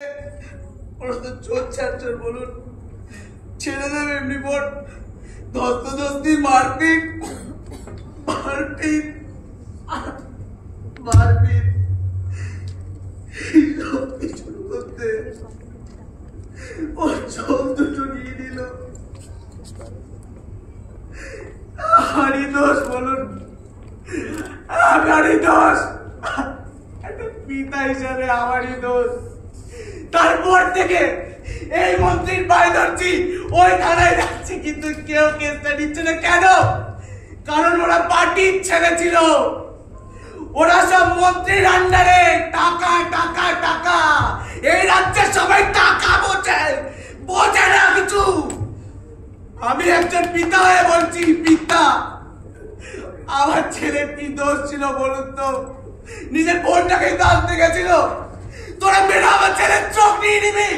ওরা তো চোর চারচোর বলুন, ছেড়ে দেবে এমনি পর ধস্তি মারপিট মারপিট মারপিট সব কিছুর মধ্যে ওর চোখ দুটো নিয়ে নিল। আমারই দোষ বলুন, আমারই দোষ, একটা পিতা হিসাবে আমারই দোষ। তারপর থেকে এই মন্ত্রীর পায়ে ধরছি, ওই থানায় যাচ্ছি, কিন্তু কেউ কেসটা নিচ্ছে না। কেন? কারণ ওরা পার্টির ছেলে ছিল, ওরা সব মন্ত্রীর আন্ডারে। টাকা টাকা টাকা, এই রাজ্যের সবাই টাকা বোঝে, বোঝে না কিছু। আমি একজন পিতা হয়ে বলছি, পিতা। আমার ছেলের কি দোষ ছিল বলুন তো? নিজের বোনটাকে তো আনতে গেছিল, তোরা মেয়েরা আমার ছেলের চোখ নিয়ে নিবি।